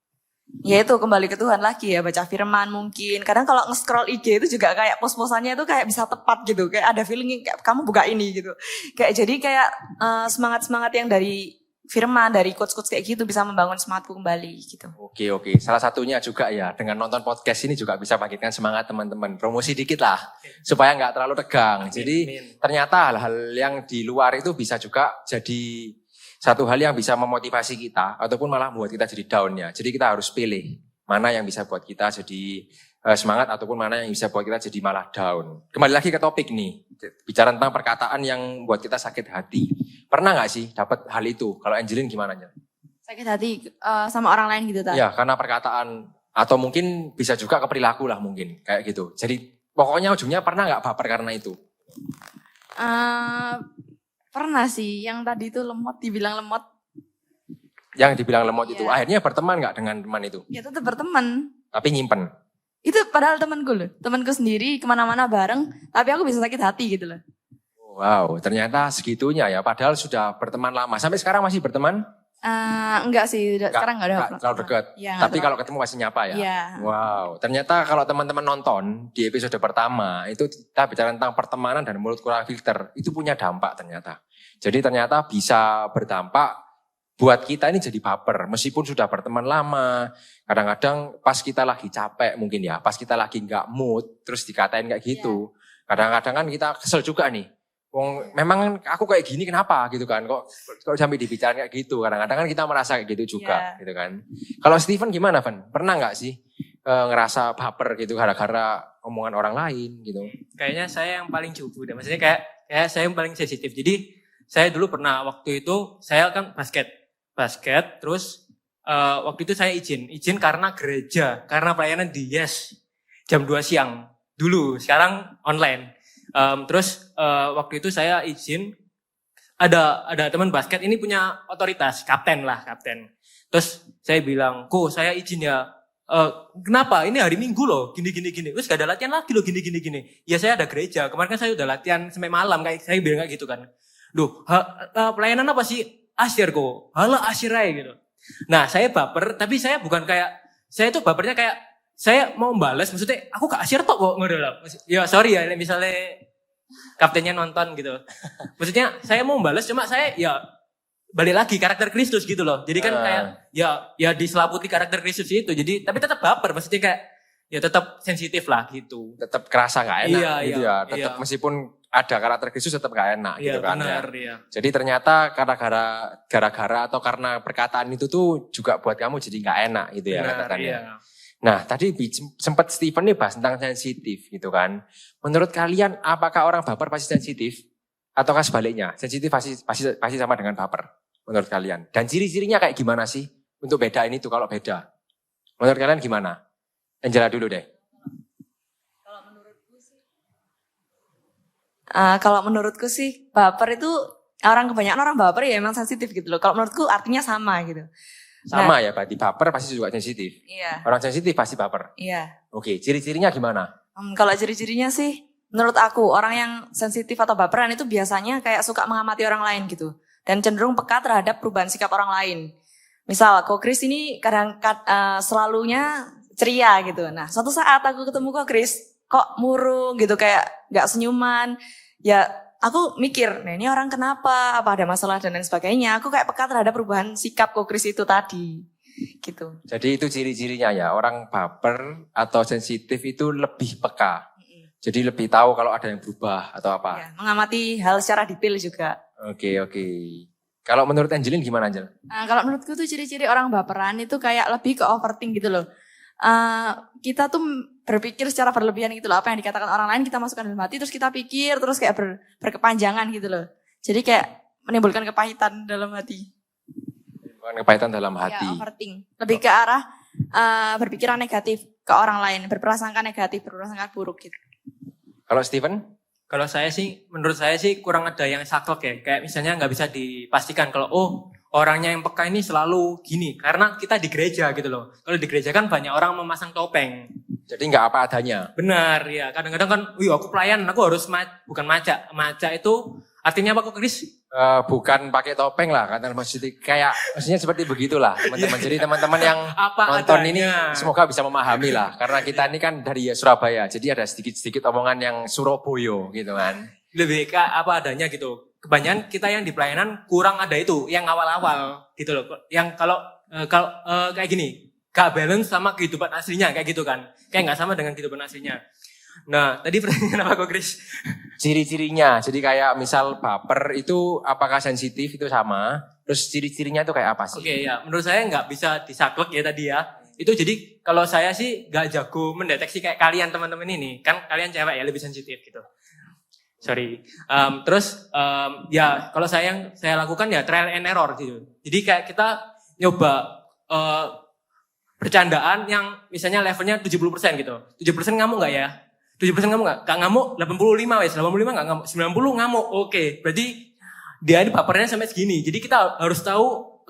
Ya itu kembali ke Tuhan lagi ya, baca firman mungkin. Kadang kalau nge-scroll IG itu juga kayak post-postannya itu kayak bisa tepat gitu. Kayak ada feeling kayak kamu buka ini gitu. Kayak jadi kayak semangat-semangat yang dari firman, dari quotes-quotes kayak gitu bisa membangun semangatku kembali gitu. Oke. Salah satunya juga ya, dengan nonton podcast ini juga bisa bangkitkan semangat teman-teman. Promosi dikit lah, supaya nggak terlalu tegang. Jadi ternyata hal-hal yang di luar itu bisa juga jadi satu hal yang bisa memotivasi kita, ataupun malah membuat kita jadi down ya. Jadi kita harus pilih mana yang bisa buat kita jadi semangat, ataupun mana yang bisa buat kita jadi malah down. Kembali lagi ke topik nih, bicara tentang perkataan yang buat kita sakit hati. Pernah nggak sih dapat hal itu? Kalau Angelin gimana ya? Sakit hati sama orang lain gitu ta? Ya, karena perkataan atau mungkin bisa juga ke perilaku lah mungkin kayak gitu. Jadi pokoknya ujungnya pernah nggak baper karena itu? Pernah sih, yang tadi itu lemot, dibilang lemot. Yang dibilang lemot itu Iya. akhirnya berteman nggak dengan teman itu? Ya tetap berteman. Tapi nyimpen. Itu padahal temanku loh, temanku sendiri kemana-mana bareng, tapi aku bisa sakit hati gitu loh. Wow, ternyata segitunya ya. Padahal sudah berteman lama. Sampai sekarang masih berteman? Enggak sih, sekarang enggak ada. Nggak terlalu dekat. Ya, Tapi kalau ketemu pasti nyapa ya? Iya. Wow, ternyata kalau teman-teman nonton di episode pertama, itu kita bicara tentang pertemanan dan mulut kurang filter, itu punya dampak ternyata. Jadi ternyata bisa berdampak buat kita ini jadi baper. Meskipun sudah berteman lama, kadang-kadang pas kita lagi capek mungkin ya, pas kita lagi nggak mood, terus dikatain kayak gitu. Kadang-kadang kan kita kesel juga nih. Wong, memang aku kayak gini kenapa gitu kan? Kok sampai dibicarain kayak gitu? Kadang-kadang kan kita merasa kayak gitu juga, gitu kan? Kalau Steven gimana, Van? Pernah nggak sih ngerasa baper gitu gara-gara omongan orang lain gitu? Kayaknya saya yang paling cupu deh. Maksudnya kayak saya yang paling sensitif. Jadi saya dulu pernah waktu itu saya kan basket, terus waktu itu saya izin karena gereja, karena pelayanan di Yes jam 2 siang dulu, sekarang online. Terus waktu itu saya izin, ada teman basket ini punya otoritas, kapten. Terus saya bilang, kok saya izin ya, kenapa? Ini hari Minggu loh, gini. Terus gak ada latihan lagi loh, gini. Ya saya ada gereja, kemarin kan saya udah latihan sampai malam, kayak saya bilang kayak gitu kan. Duh, pelayanan apa sih? Asyir kok, halah asyir aja gitu. Nah saya baper, tapi saya bukan kayak, saya tuh bapernya kayak, saya mau balas, maksudnya aku gak asyir tok kok, ngono lah. Ya sorry ya, misalnya kaptennya nonton gitu. Maksudnya saya mau balas, cuma saya ya balik lagi karakter Kristus gitu loh. Jadi kan kayak ya diselaputi karakter Kristus itu. Jadi tapi tetap baper, maksudnya kayak ya tetap sensitif lah gitu. Tetap kerasa gak enak gitu ya. Tetap iya. meskipun ada karakter Kristus tetap gak enak gitu kan. Benar, ya. iya. Jadi ternyata gara-gara atau karena perkataan itu tuh juga buat kamu jadi gak enak gitu ya Benar, katakannya. iya. Nah tadi sempat Steven nih bahas tentang sensitif gitu kan. Menurut kalian apakah orang baper pasti sensitif? Ataukah sebaliknya? Sensitif pasti sama dengan baper menurut kalian? Dan ciri-cirinya kayak gimana sih untuk bedain itu kalau beda? Menurut kalian gimana? Angela dulu deh. Kalau menurutku sih baper itu kebanyakan orang baper ya emang sensitif gitu loh. Kalau menurutku artinya sama gitu. Sama ya, berarti baper pasti juga sensitif. Iya. Orang sensitif pasti baper. Iya. Oke, ciri-cirinya gimana? Kalau ciri-cirinya sih menurut aku orang yang sensitif atau baperan itu biasanya kayak suka mengamati orang lain gitu. Dan cenderung peka terhadap perubahan sikap orang lain. Misal, kok Chris ini kadang selalunya ceria gitu. Nah, suatu saat aku ketemu kok Chris, kok murung gitu kayak gak senyuman. Ya aku mikir, nah ini orang kenapa, apa ada masalah dan lain sebagainya. Aku kayak peka terhadap perubahan sikap kok Chris itu tadi. Gitu. Jadi itu ciri-cirinya ya, orang baper atau sensitif itu lebih peka. Jadi lebih tahu kalau ada yang berubah atau apa. Ya, mengamati hal secara detail juga. Oke. Kalau menurut Angelin gimana Angel? Kalau menurutku tuh ciri-ciri orang baperan itu kayak lebih ke overthink gitu loh. Kita tuh berpikir secara berlebihan gitu loh. Apa yang dikatakan orang lain kita masukkan dalam hati terus kita pikir terus kayak berkepanjangan gitu loh. Jadi kayak menimbulkan kepahitan dalam hati. kepahitan dalam Ya, hati. overthink. Lebih ke arah berpikiran negatif ke orang lain, berprasangka negatif, berprasangka buruk gitu. Kalau Steven? Kalau saya sih, menurut saya sih kurang ada yang saklek ya. Kayak misalnya nggak bisa dipastikan kalau orangnya yang peka ini selalu gini. Karena kita di gereja gitu loh. Kalau di gereja kan banyak orang memasang topeng. Jadi nggak apa adanya. Benar ya. Kadang-kadang kan, aku pelayan, aku harus bukan maca. Maca itu artinya apa kok Chris? Bukan pakai topeng lah, kata maksudnya seperti begitulah teman-teman. Jadi teman-teman yang Apa nonton adanya. ini semoga bisa memahami lah, karena kita ini kan dari Surabaya, jadi ada sedikit-sedikit omongan yang Surabaya gitu kan. Lebih ke apa adanya gitu. Kebanyakan kita yang di pelayanan kurang ada itu, yang awal-awal gitu loh. Yang kalau kayak gini, gak balance sama kehidupan aslinya kayak gitu kan. Kayak gak sama dengan kehidupan aslinya. Nah, tadi pertanyaan apa kok Chris? Ciri-cirinya, jadi kayak misal baper itu apakah sensitif itu sama, terus ciri-cirinya itu kayak apa sih? Oke ya, menurut saya nggak bisa disaklek ya tadi ya. Itu jadi kalau saya sih nggak jago mendeteksi kayak kalian teman-teman ini. Kan kalian cewek ya lebih sensitif gitu. Sorry. Ya kalau saya lakukan ya trial and error gitu. Jadi kayak kita nyoba bercandaan yang misalnya levelnya 70% gitu. 70% ngamuk nggak ya? 70% ngamuk nggak? Gak ngamuk 85 wes. 85 nggak ngamuk. 90 ngamuk. Oke. Berarti dia ini bapernya sampai segini. Jadi kita harus tahu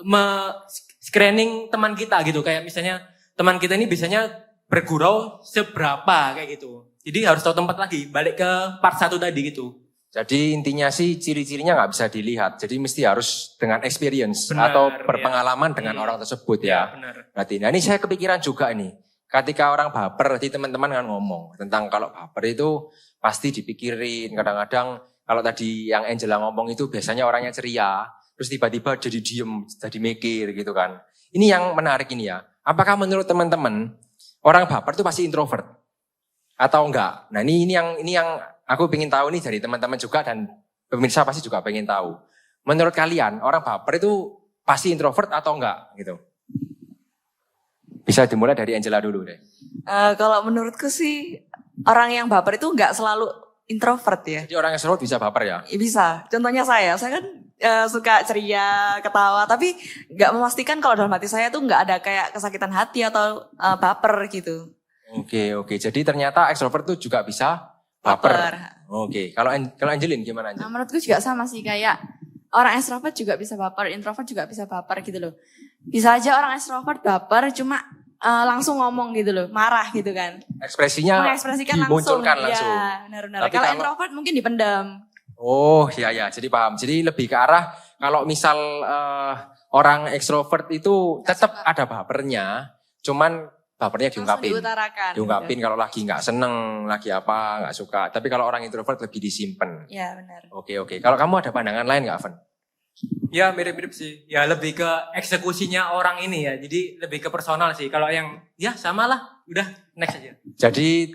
screening teman kita gitu. Kayak misalnya teman kita ini biasanya bergurau seberapa kayak gitu. Jadi harus tahu tempat lagi. Balik ke part 1 tadi gitu. Jadi intinya sih ciri-cirinya nggak bisa dilihat. Jadi mesti harus dengan experience Benar, atau berpengalaman dengan orang tersebut ya. Benar. Berarti, nah ini saya kepikiran juga nih. Ketika orang baper, nanti teman-teman kan ngomong tentang kalau baper itu pasti dipikirin. Kadang-kadang kalau tadi yang Angela ngomong itu biasanya orangnya ceria, terus tiba-tiba jadi diem, jadi mikir gitu kan. Ini yang menarik ini ya. Apakah menurut teman-teman orang baper itu pasti introvert atau enggak? Nah ini yang aku pengen tahu nih dari teman-teman juga dan pemirsa pasti juga pengen tahu. Menurut kalian orang baper itu pasti introvert atau enggak gitu? Bisa dimulai dari Angela dulu deh. Kalau menurutku sih orang yang baper itu nggak selalu introvert ya. Jadi orang extrovert bisa baper ya? Bisa. Contohnya saya kan suka ceria, ketawa, tapi nggak memastikan kalau dalam hati saya tuh nggak ada kayak kesakitan hati atau baper gitu. Oke. Jadi ternyata extrovert tuh juga bisa baper. Oke. Kalau Angelin gimana Angelin? Nah, menurutku juga sama sih kayak orang extrovert juga bisa baper, introvert juga bisa baper gitu loh. Bisa aja orang extrovert baper cuma langsung ngomong gitu loh, marah gitu kan. Ekspresinya Mengekspresikan dimunculkan langsung. langsung. Iya, benar-benar. Tapi Kalau kalau- introvert mungkin dipendam. Oh ya, jadi paham. Jadi lebih ke arah kalau misal orang ekstrovert itu tetap ada bapernya, cuman bapernya Langsung diungkapin. diutarakan. Diungkapin kalau lagi nggak seneng, lagi apa, nggak suka. Tapi kalau orang introvert lebih disimpan. Ya benar. Oke. Kalau kamu ada pandangan lain nggak, Van? Ya mirip-mirip sih. Ya lebih ke eksekusinya orang ini ya. Jadi lebih ke personal sih. Kalau yang ya sama lah. Udah next aja. Jadi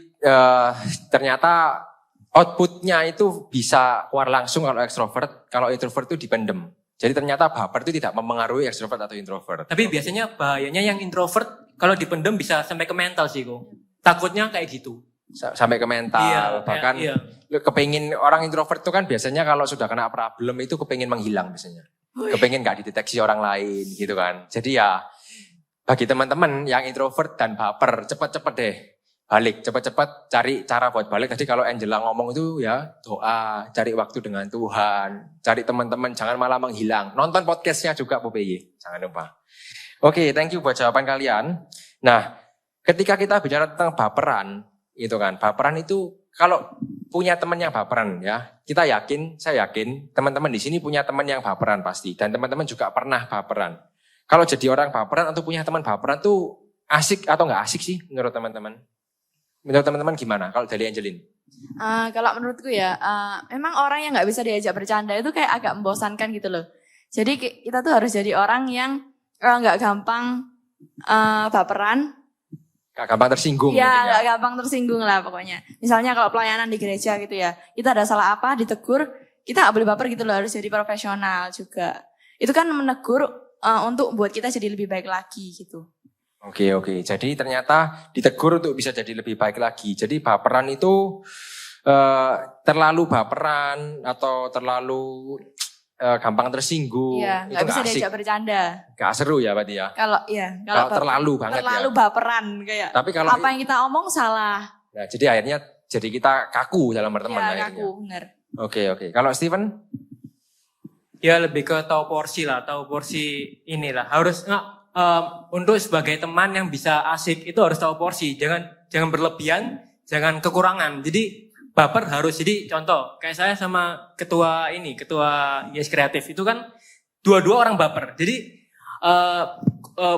ternyata outputnya itu bisa keluar langsung kalau ekstrovert, kalau introvert itu dipendem. Jadi ternyata baper itu tidak mempengaruhi ekstrovert atau introvert. Tapi biasanya bahayanya yang introvert kalau dipendem bisa sampai ke mental sih kok. Takutnya kayak gitu. Sampai ke mental, bahkan iya. kepengin orang introvert itu kan biasanya kalau sudah kena problem itu kepengin menghilang biasanya. Kepengin gak dideteksi orang lain gitu kan. Jadi ya bagi teman-teman yang introvert dan baper, cepet-cepet deh balik. Cepet-cepet cari cara buat balik. Tadi kalau Angela ngomong itu ya doa, cari waktu dengan Tuhan. Cari teman-teman, jangan malah menghilang. Nonton podcastnya juga Bu PY, jangan lupa. Oke, thank you buat jawaban kalian. Nah, ketika kita bicara tentang baperan, itu kan, baperan itu kalau punya teman yang baperan ya, saya yakin teman-teman di sini punya teman yang baperan pasti. Dan teman-teman juga pernah baperan. Kalau jadi orang baperan atau punya teman baperan tuh asik atau nggak asik sih menurut teman-teman? Menurut teman-teman gimana kalau dari Angelin? Kalau menurutku ya, memang orang yang nggak bisa diajak bercanda itu kayak agak membosankan gitu loh. Jadi kita tuh harus jadi orang yang nggak gampang baperan. Gak gampang tersinggung. Ya, mungkin nggak gampang tersinggung lah pokoknya. Misalnya kalau pelayanan di gereja gitu ya, kita ada salah apa, ditegur, kita nggak boleh baper gitu loh, harus jadi profesional juga. Itu kan menegur untuk buat kita jadi lebih baik lagi gitu. Oke. Jadi ternyata ditegur untuk bisa jadi lebih baik lagi. Jadi baperan itu terlalu baperan atau terlalu gampang tersinggung. Iya, itu nggak bisa asik. diajak bercanda. Gak seru ya berarti ya. Kalau Kalau terlalu banget terlalu ya. baperan kayak Tapi kalau apa yang kita omong salah. nah, jadi akhirnya kita kaku dalam berteman Iya, akhirnya. kaku, bener. Oke. Kalau Steven? Ya lebih ke tahu porsi lah, tahu porsi inilah. Harus untuk sebagai teman yang bisa asik itu harus tahu porsi. Jangan berlebihan, jangan kekurangan. Jadi baper harus. Jadi contoh kayak saya sama ketua Yes Kreatif itu kan dua-dua orang baper. Jadi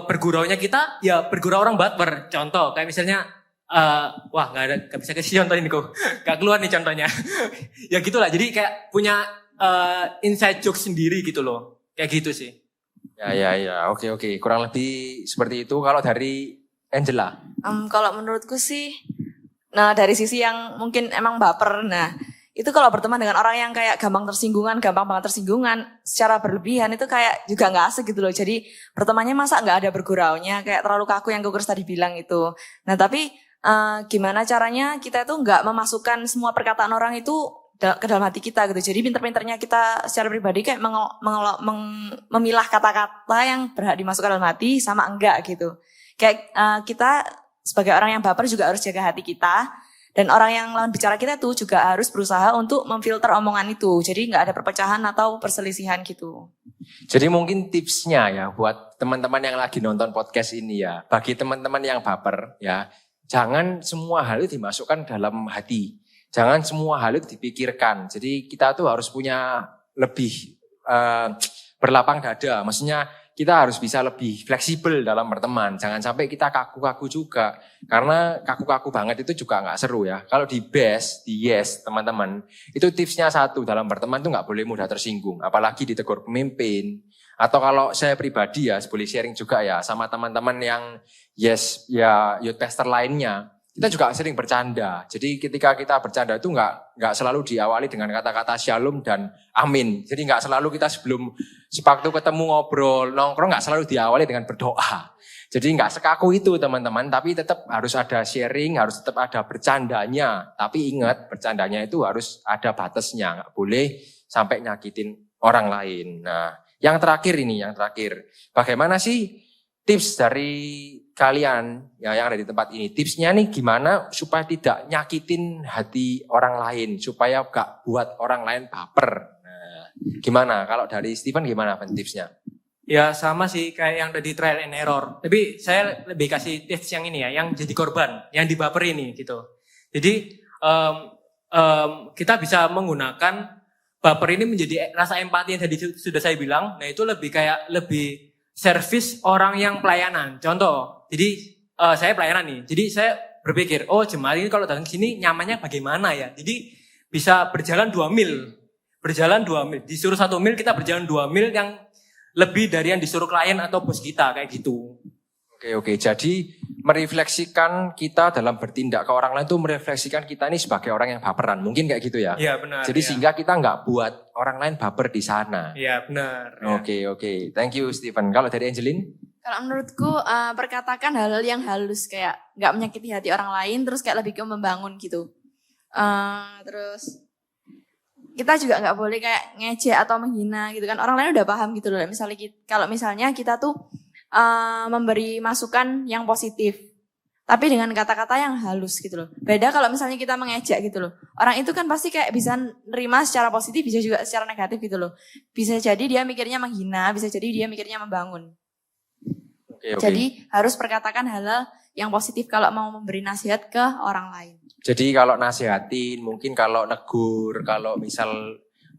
berguraunya kita ya bergurau orang baper. Contoh kayak misalnya wah nggak bisa kasih contoh ini kok. Gak keluar nih contohnya. Ya gitulah. Jadi kayak punya inside joke sendiri gitu loh. Kayak gitu sih. Ya. Oke. Kurang lebih seperti itu. Kalau dari Angela? Kalau menurutku sih, nah dari sisi yang mungkin emang baper, nah itu kalau berteman dengan orang yang kayak gampang banget tersinggungan, secara berlebihan itu kayak juga nggak asik gitu loh. Jadi bertemannya masa nggak ada berguraunya, kayak terlalu kaku yang Kukurs tadi bilang itu. Nah tapi gimana caranya kita itu nggak memasukkan semua perkataan orang itu ke dalam hati kita gitu. Jadi pinter-pinternya kita secara pribadi kayak memilah kata-kata yang berhak dimasukkan dalam hati sama enggak gitu. Kayak kita sebagai orang yang baper juga harus jaga hati kita. Dan orang yang lawan bicara kita tuh juga harus berusaha untuk memfilter omongan itu. Jadi nggak ada perpecahan atau perselisihan gitu. Jadi mungkin tipsnya ya buat teman-teman yang lagi nonton podcast ini ya. Bagi teman-teman yang baper ya. Jangan semua hal itu dimasukkan dalam hati. Jangan semua hal itu dipikirkan. Jadi kita tuh harus punya lebih berlapang dada. Maksudnya kita harus bisa lebih fleksibel dalam berteman. Jangan sampai kita kaku-kaku juga. Karena kaku-kaku banget itu juga gak seru ya. Kalau di Yes teman-teman. Itu tipsnya satu, dalam berteman tuh gak boleh mudah tersinggung. Apalagi ditegur pemimpin. Atau kalau saya pribadi ya, boleh sharing juga ya. Sama teman-teman yang Yes ya youth pastor lainnya. Kita juga sering bercanda. Jadi ketika kita bercanda itu nggak selalu diawali dengan kata-kata shalom dan amin. Jadi nggak selalu kita sebelum sepaktu ketemu ngobrol, nongkrong nggak selalu diawali dengan berdoa. Jadi nggak sekaku itu teman-teman, tapi tetap harus ada sharing, harus tetap ada bercandanya. Tapi ingat bercandanya itu harus ada batasnya, nggak boleh sampai nyakitin orang lain. Nah, yang terakhir, bagaimana sih tips dari kalian yang ada di tempat ini? Tipsnya nih gimana supaya tidak nyakitin hati orang lain, supaya gak buat orang lain baper. Nah, gimana? Kalau dari Steven gimana tipsnya? Ya sama sih kayak yang tadi trial and error. Tapi saya lebih kasih tips yang ini ya, yang jadi korban, yang dibaper ini gitu. Jadi kita bisa menggunakan baper ini menjadi rasa empati yang tadi sudah saya bilang. Nah itu lebih servis orang yang pelayanan. Contoh, jadi saya pelayanan nih. Jadi saya berpikir, jemaat ini kalau datang ke sini nyamannya bagaimana ya? Jadi bisa berjalan 2 mil. Disuruh 1 mil, kita berjalan 2 mil yang lebih dari yang disuruh klien atau bos kita, kayak gitu. Oke. Jadi merefleksikan kita dalam bertindak ke orang lain itu merefleksikan kita ini sebagai orang yang baperan. Mungkin kayak gitu ya? Iya benar. Jadi ya. sehingga kita nggak buat orang lain baper di sana. Iya benar. Oke. Thank you Steven. Kalau dari Angelin? Kalau menurutku perkatakan hal-hal yang halus kayak nggak menyakiti hati orang lain, terus kayak lebih ke membangun gitu. Terus kita juga nggak boleh kayak ngejek atau menghina gitu kan. Orang lain udah paham gitu loh. Kalau misalnya kita tuh memberi masukan yang positif, tapi dengan kata-kata yang halus gitu loh. Beda kalau misalnya kita mengejek gitu loh. Orang itu kan pasti kayak bisa nerima secara positif, bisa juga secara negatif gitu loh. Bisa jadi dia mikirnya menghina, bisa jadi dia mikirnya membangun. Oke. Jadi harus perkatakan hal-hal yang positif kalau mau memberi nasihat ke orang lain. Jadi kalau nasihatin, mungkin kalau negur, kalau misal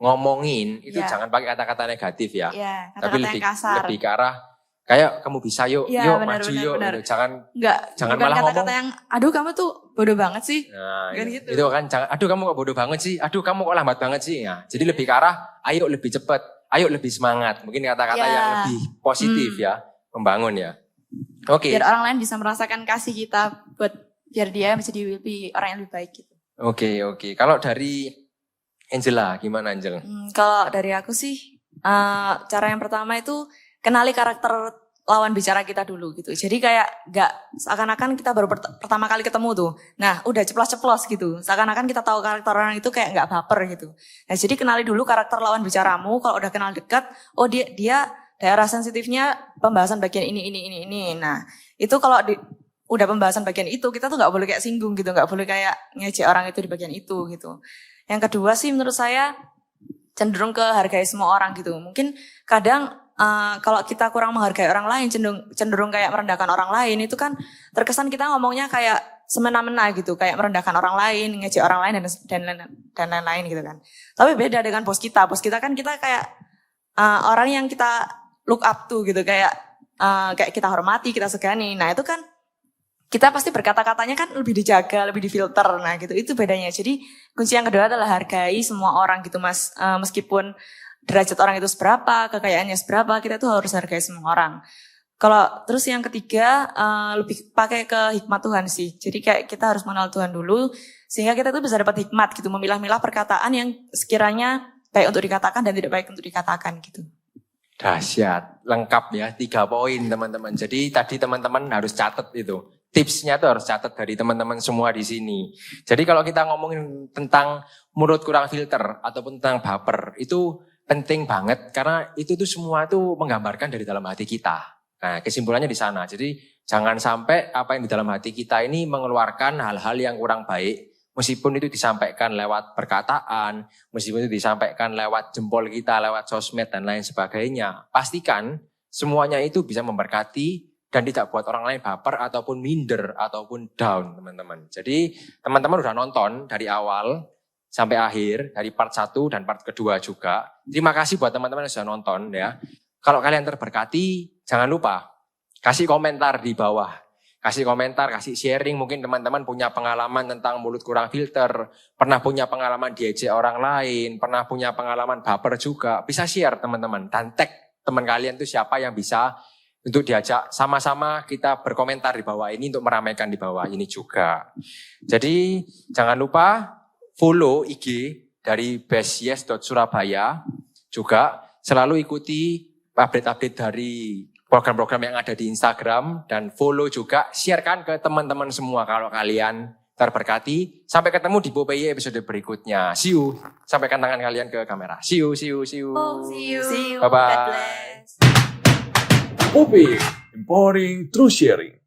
ngomongin, itu jangan pakai kata-kata negatif ya. Iya, tapi kata-kata yang kasar. lebih ke arah kayak kamu bisa yuk benar, maju yuk. benar. Gitu. Jangan bukan malah kata-kata ngomong yang aduh kamu tuh bodoh banget sih. Nah, gitu. Itu kan jangan aduh kamu kok bodoh banget sih. Aduh kamu kok lambat banget sih. Ya. Jadi lebih ke arah ayo lebih cepat, ayo lebih semangat. Mungkin kata-kata yang lebih positif ya, membangun ya. Oke. Biar orang lain bisa merasakan kasih kita biar dia bisa lebih orang yang lebih baik gitu. Oke. Kalau dari Angela, gimana Angel? Kalau dari aku sih, cara yang pertama itu kenali karakter lawan bicara kita dulu gitu. Jadi kayak nggak seakan-akan kita baru pertama kali ketemu tuh. Nah udah ceplos-ceplos gitu. Seakan-akan kita tahu karakter orang itu kayak nggak baper gitu. Nah jadi kenali dulu karakter lawan bicaramu. Kalau udah kenal dekat, oh dia daerah sensitifnya pembahasan bagian ini. Nah itu kalau udah pembahasan bagian itu, kita tuh nggak boleh kayak singgung gitu. Nggak boleh kayak ngejek orang itu di bagian itu gitu. Yang kedua sih menurut saya cenderung ke hargai semua orang gitu. Mungkin kadang kalau kita kurang menghargai orang lain, cenderung kayak merendahkan orang lain, itu kan terkesan kita ngomongnya kayak semena-mena gitu, kayak merendahkan orang lain, ngejek orang lain dan lain-lain gitu kan. Tapi beda dengan bos kita kan kita kayak orang yang kita look up to gitu, kayak kita hormati, kita segani. Nah itu kan kita pasti berkata-katanya kan lebih dijaga, lebih difilter. Nah gitu, itu bedanya. Jadi kunci yang kedua adalah hargai semua orang gitu mas, meskipun derajat orang itu seberapa, kekayaannya seberapa, kita tuh harus hargai semua orang. Kalau terus yang ketiga lebih pakai ke hikmat Tuhan sih. Jadi kayak kita harus mengenal Tuhan dulu sehingga kita tuh bisa dapat hikmat gitu, memilah-milah perkataan yang sekiranya baik untuk dikatakan dan tidak baik untuk dikatakan gitu. Dahsyat, lengkap ya, 3 poin teman-teman. Jadi tadi teman-teman harus catat itu. Tipsnya tuh harus catat dari teman-teman semua di sini. Jadi kalau kita ngomongin tentang mulut kurang filter ataupun tentang baper, itu penting banget karena itu tuh semua tuh menggambarkan dari dalam hati kita. Nah, kesimpulannya di sana. Jadi jangan sampai apa yang di dalam hati kita ini mengeluarkan hal-hal yang kurang baik. Meskipun itu disampaikan lewat perkataan, meskipun itu disampaikan lewat jempol kita, lewat sosmed dan lain sebagainya. Pastikan semuanya itu bisa memberkati dan tidak buat orang lain baper ataupun minder ataupun down, teman-teman. Jadi teman-teman udah nonton dari awal sampai akhir, dari part 1 dan part kedua juga. Terima kasih buat teman-teman yang sudah nonton ya. Kalau kalian terberkati, jangan lupa kasih komentar di bawah. Kasih komentar, kasih sharing. Mungkin teman-teman punya pengalaman tentang mulut kurang filter, pernah punya pengalaman diejek orang lain, pernah punya pengalaman baper juga. Bisa share teman-teman, dan tag teman kalian itu siapa yang bisa untuk diajak sama-sama kita berkomentar di bawah ini untuk meramaikan di bawah ini juga. Jadi jangan lupa follow IG dari bestyes.surabaya, juga selalu ikuti update-update dari program-program yang ada di Instagram, dan follow juga, sharekan ke teman-teman semua kalau kalian terberkati. Sampai ketemu di Popeye episode berikutnya. See you. Sampaikan tangan kalian ke kamera. See you. See you. Bye-bye. God bless. Popeye, empowering true sharing.